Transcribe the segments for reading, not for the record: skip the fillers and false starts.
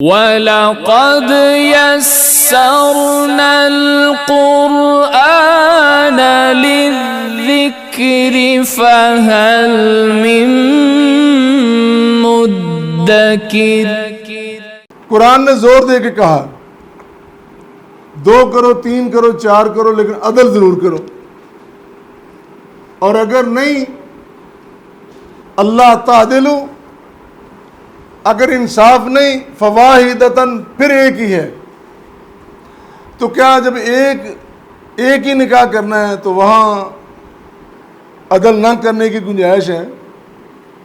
وَلَقَدْ يَسَّرْنَا الْقُرْآنَ لِلذِّكْرِ فَهَلْ مِن مُدَّكِرٍ۔ قرآن نے زور دے کے کہا 2 کرو 3 کرو 4 کرو لیکن عدل ضرور کرو، اور اگر نہیں اللہ تعدلو، اگر انصاف نہیں فواحدتاً پھر ایک ہی ہے۔ تو کیا جب ایک ہی نکاح کرنا ہے تو وہاں عدل نہ کرنے کی گنجائش ہے؟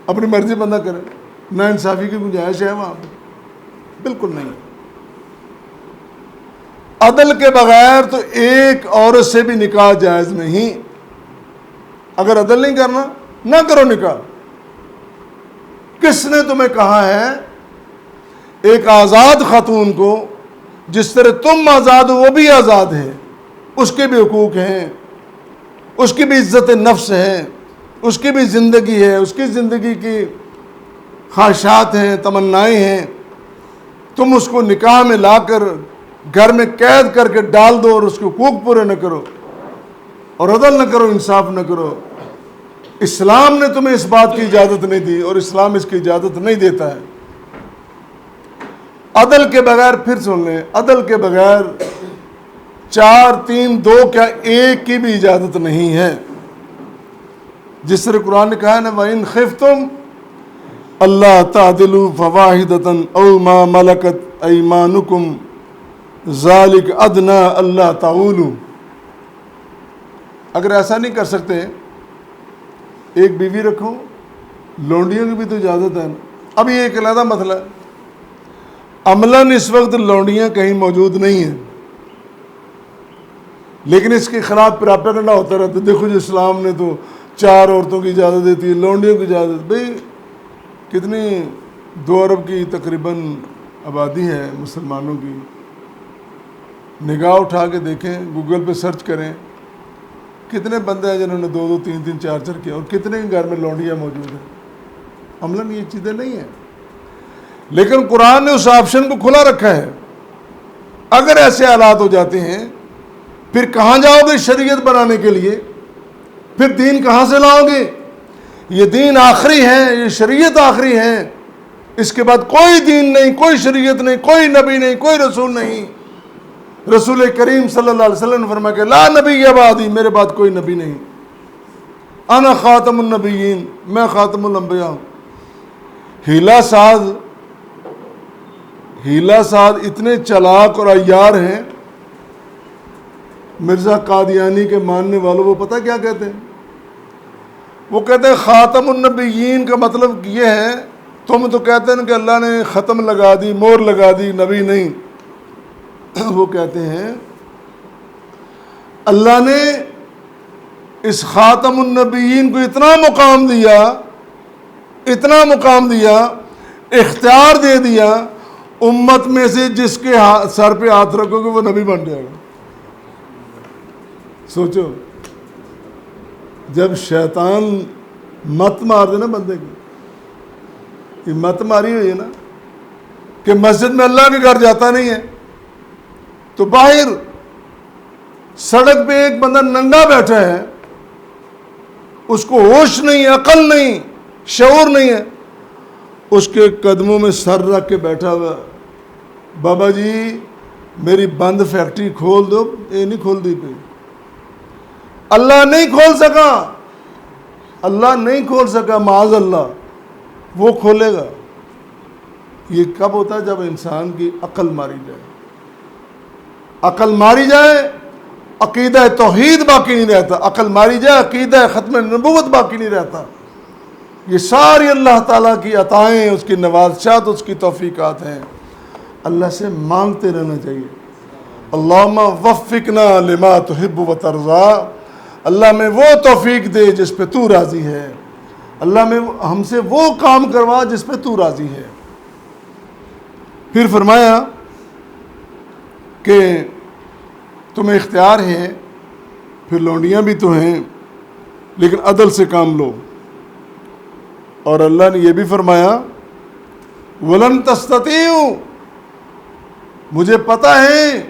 اپنی مرضی بندہ کرے، نہ انصافی کی گنجائش ہے وہاں پہ؟ بالکل نہیں۔ عدل کے بغیر تو ایک عورت سے بھی نکاح جائز نہیں۔ اگر عدل نہیں کرنا نہ کرو نکاح۔ کس نے تمہیں کہا ہے ایک آزاد خاتون کو جس طرح تم آزاد ہو وہ بھی آزاد ہے، اس کے بھی حقوق ہیں، اس کی بھی عزت نفس ہے، اس کی بھی زندگی ہے، اس کی زندگی کی خواہشات ہیں، تمنائیں ہیں، تم اس کو نکاح میں لا کر گھر میں قید کر کے ڈال دو اور اس کے حقوق پورے نہ کرو اور عدل نہ کرو، انصاف نہ کرو؟ اسلام نے تمہیں اس بات کی اجازت نہیں دی اور اسلام اس کی اجازت نہیں دیتا ہے۔ عدل کے بغیر، پھر سن لیں، عدل کے بغیر 4 3 2 کیا ایک کی بھی اجازت نہیں ہے۔ جس طرح قرآن نے کہا ہے نا وَإِنْ خِفْتُمْ أَلَّا تَعْدِلُوا فَوَاحِدَةً أَوْ مَا مَلَكَتْ أَيْمَانُكُمْ ذَلِكَ أَدْنَىٰ أَلَّا تَعُولُوا۔ اگر ایسا نہیں کر سکتے ایک بیوی رکھو، لونڈیوں کی بھی تو اجازت ہے نا۔ اب یہ ایک علیحدہ مسئلہ ہے، عملاً اس وقت لونڈیاں کہیں موجود نہیں ہیں، لیکن اس کے خلاف پراپیگنڈا ہوتا رہتا ہے، دیکھو جو اسلام نے تو 4 عورتوں کی اجازت دیتی ہے، لونڈیوں کی اجازت۔ بھئی کتنی 2 ارب کی تقریباً آبادی ہے مسلمانوں کی، نگاہ اٹھا کے دیکھیں، گوگل پہ سرچ کریں، کتنے بندے ہیں جنہوں نے 2 2 3 3 4 4 کیا، اور کتنے گھر میں لونڈیاں موجود ہیں۔ عملاً یہ چیزیں نہیں ہیں، لیکن قرآن نے اس آپشن کو کھلا رکھا ہے۔ اگر ایسے حالات ہو جاتے ہیں پھر کہاں جاؤ گے شریعت بنانے کے لیے؟ پھر دین کہاں سے لاؤ گے؟ یہ دین آخری ہے، یہ شریعت آخری ہے، اس کے بعد کوئی دین نہیں، کوئی شریعت نہیں، کوئی نبی نہیں، کوئی رسول نہیں۔ رسول کریم صلی اللہ علیہ وسلم نے فرمایا کہ لا نبی بعدی، میرے بعد کوئی نبی نہیں، انا خاتم النبیین، میں خاتم الانبیاء ہوں۔ ہیلا ساز اتنے چلاک اور عیار ہیں، مرزا قادیانی کے ماننے والوں وہ پتہ کیا کہتے ہیں؟ وہ کہتے ہیں خاتم النبیین کا مطلب یہ ہے، تم تو کہتے ہیں کہ اللہ نے ختم لگا دی، مور لگا دی، نبی نہیں۔ وہ کہتے ہیں اللہ نے اس خاتم النبیین کو اتنا مقام دیا، اختیار دے دیا، امت میں سے جس کے سر پہ ہاتھ رکھو گے وہ نبی بن جائے گا۔ سوچو، جب شیطان مت مار دے نا بندے کی، یہ مت ماری ہوئی ہے نا کہ مسجد میں اللہ کے گھر جاتا نہیں ہے، تو باہر سڑک پہ ایک بندہ ننگا بیٹھا ہے، اس کو ہوش نہیں، عقل نہیں، شعور نہیں ہے، اس کے قدموں میں سر رکھ کے بیٹھا ہوا، بابا جی میری بند فیکٹری کھول دو، یہ نہیں کھول دی پہ۔ اللہ نہیں کھول سکا، معاذ اللہ، وہ کھولے گا۔ یہ کب ہوتا ہے؟ جب انسان کی عقل ماری جائے، عقیدہ توحید باقی نہیں رہتا، عقل ماری جائے، عقیدہ ختم نبوت باقی نہیں رہتا۔ یہ ساری اللہ تعالیٰ کی عطائیں، اس کی نوازشات، اس کی توفیقات ہیں۔ اللہ سے مانگتے رہنا چاہیے، اللہم وفقنا لما تحب و ترضا، اللہ میں وہ توفیق دے جس پہ تو راضی ہے، اللہ میں ہم سے وہ کام کروا جس پہ تو راضی ہے۔ پھر فرمایا کہ تمہیں اختیار ہے، پھر لونڈیاں بھی تو ہیں، لیکن عدل سے کام لو۔ اور اللہ نے یہ بھی فرمایا وَلَن تَسْتَطِيعُوا مجھے پتہ ہے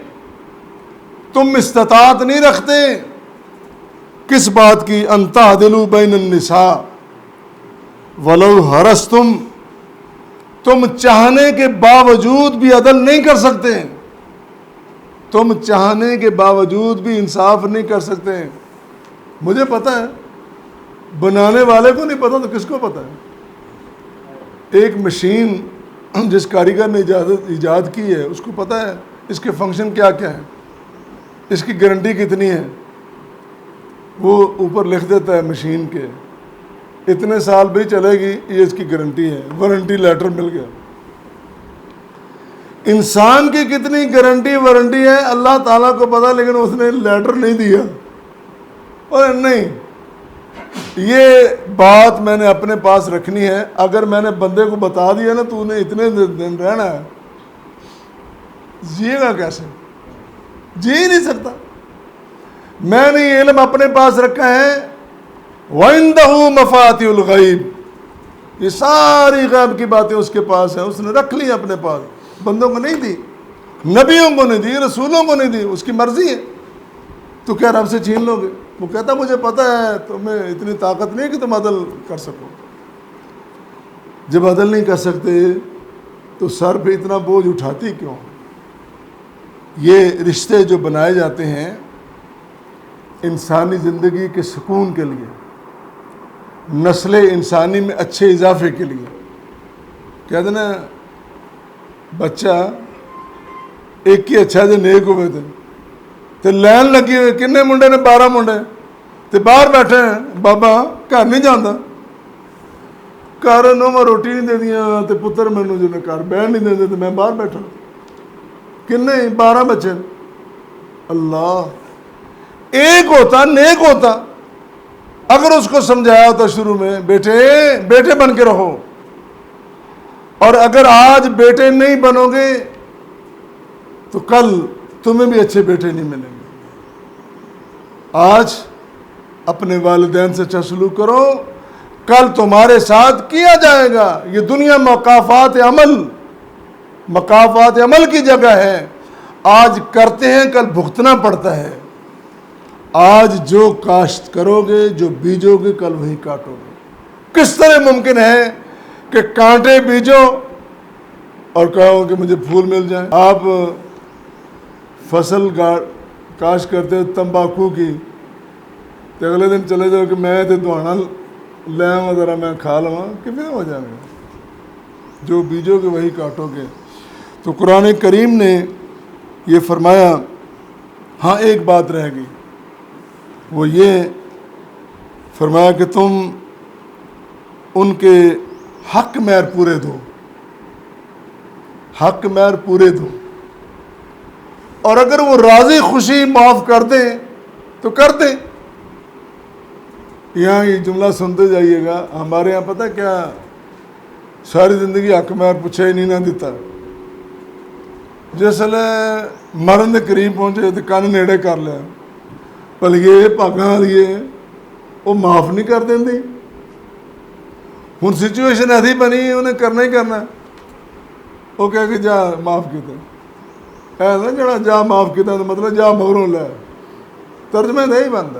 تم استطاعت نہیں رکھتے کس بات کی، ان تعدلوا بین النساء ولو حرصتم، تم چاہنے کے باوجود بھی عدل نہیں کر سکتے، تم چاہنے کے باوجود بھی انصاف نہیں کر سکتے۔ مجھے پتہ ہے، بنانے والے کو نہیں پتہ تو کس کو پتہ ہے؟ ایک مشین جس کاریگر نے ایجاد کی ہے اس کو پتہ ہے اس کے فنکشن کیا کیا ہے، اس کی گارنٹی کتنی ہے، وہ اوپر لکھ دیتا ہے مشین کے اتنے سال بھی چلے گی، یہ اس کی گارنٹی ہے، وارنٹی لیٹر مل گیا۔ انسان کی کتنی گارنٹی وارنٹی ہے اللہ تعالیٰ کو پتہ، لیکن اس نے لیٹر نہیں دیا۔ اور نہیں، یہ بات میں نے اپنے پاس رکھنی ہے، اگر میں نے بندے کو بتا دیا نا تو نے اتنے دن رہنا ہے، جیے گا کیسے؟ جی نہیں سکتا۔ میں نے یہ علم اپنے پاس رکھا ہے، وَعِندَهُ مَفَاتِحُ الْغَيْبِ، یہ ساری غیب کی باتیں اس کے پاس ہیں، اس نے رکھ لی اپنے پاس، بندوں کو نہیں دی، نبیوں کو نہیں دی، رسولوں کو نہیں دی، اس کی مرضی ہے۔ تو کیا رب سے چھین لو گے؟ وہ کہتا مجھے پتہ ہے تمہیں اتنی طاقت نہیں کہ تم عدل کر سکو۔ جب عدل نہیں کر سکتے تو سر پہ اتنا بوجھ اٹھاتی کیوں؟ یہ رشتے جو بنائے جاتے ہیں انسانی زندگی کے سکون کے لیے، نسل انسانی میں اچھے اضافے کے لیے، کہتے نا بچہ ایک ہی اچھا جے نیک ہوئے تھے تو لین لگی ہوئے، کنے منڈے نے 12 منڈے تو باہر بیٹھے ہیں، بابا گھر نہیں جانا، گھر نو روٹی نہیں دے دیا تو پتر مینوں جو گھر بہن نہیں دے دے تو میں باہر بیٹھا، کنے 12 بچے۔ اللہ ایک ہوتا نیک ہوتا، اگر اس کو سمجھایا ہوتا شروع میں بیٹے بن کے رہو، اور اگر آج بیٹے نہیں بنو گے تو کل تمہیں بھی اچھے بیٹے نہیں ملیں گے۔ آج اپنے والدین سے اچھا سلوک کرو، کل تمہارے ساتھ کیا جائے گا۔ یہ دنیا مقافات عمل کی جگہ ہے، آج کرتے ہیں کل بھگتنا پڑتا ہے۔ آج جو کاشت کرو گے، جو بیجو گے، کل وہی کاٹو گے۔ کس طرح ممکن ہے کہ کانٹے بیجو اور کہو کہ مجھے پھول مل جائیں؟ آپ فصل کاشت کرتے ہو تمباکو کی، تو اگلے دن چلے جاؤ کہ میں تو دہانا لے آؤں ذرا میں کھا لوں، کتنے ہو جائیں گے؟ جو بیجو گے وہی کاٹو گے۔ تو قرآن کریم نے یہ فرمایا۔ ہاں ایک بات رہ گئی، وہ یہ فرمایا کہ تم ان کے حق مہر پورے دو، حق مہر پورے دو، اور اگر وہ راضی خوشی معاف کر دیں تو کر دیں۔ یہاں یہ جملہ سنتے جائیے گا، ہمارے یہاں پتہ کیا، ساری زندگی حق مہر پوچھے ہی نہیں نہ دیتا، جس لے مرن دے قریب پہنچے تو کن نیڑے کر لیا، پلیے پاگاں لیے وہ معاف نہیں کر دیں دی۔ ہن سچویشن ایسی بنی انہیں کرنا ہی کرنا، وہ کہہ کہ جا معاف کیتا، ایسا جڑا جا معاف کیتا تو مطلب جا مغروں لے، ترجمہ نہیں بنتا۔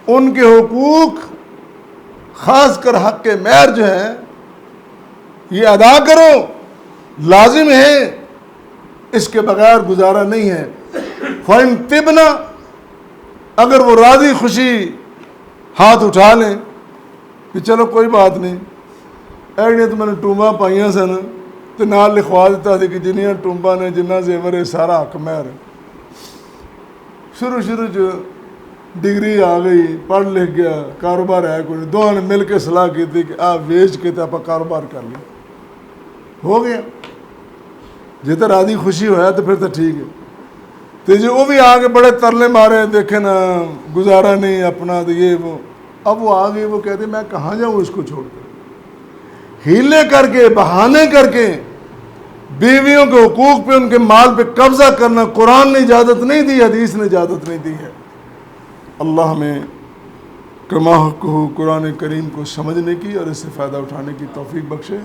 ان کے حقوق خاص کر حق کے مہر جو ہے یہ ادا کرو، لازم ہے، اس کے بغیر گزارا نہیں ہے۔ فَإِن طِبْنَ، اگر وہ راضی خوشی ہاتھ اٹھا لیں کہ چلو کوئی بات نہیں، ایک تو میں نے ٹومبا پائیاں سن تو نال لکھوا دیتا تھی کہ جنیاں ٹومبا نے جنہ زیور ہے سارا حق مہر ہے۔ شروع ڈگری آ گئی، پڑھ لکھ گیا، کاروبار ہے کوئی نہیں، دونوں نے مل کے صلاح کی تھی کہ آپ ویچ کے تو آپ کاروبار کر لیں، ہو گیا۔ جتنا راضی خوشی ہوا تو پھر تو ٹھیک ہے۔ تو جو وہ بھی آگے بڑے ترلے مارے، دیکھیں نا گزارا نہیں اپنا، تو یہ وہ، اب وہ آ گئی، وہ کہتے میں کہاں جاؤں اس کو چھوڑ کر، ہیلے کر کے بہانے کر کے بیویوں کے حقوق پہ، ان کے مال پہ قبضہ کرنا قرآن نے اجازت نہیں دی، حدیث نے اجازت نہیں دی ہے۔ اللہ ہمیں کما حق ہو قرآن کریم کو سمجھنے کی اور اس سے فائدہ اٹھانے کی توفیق بخشے۔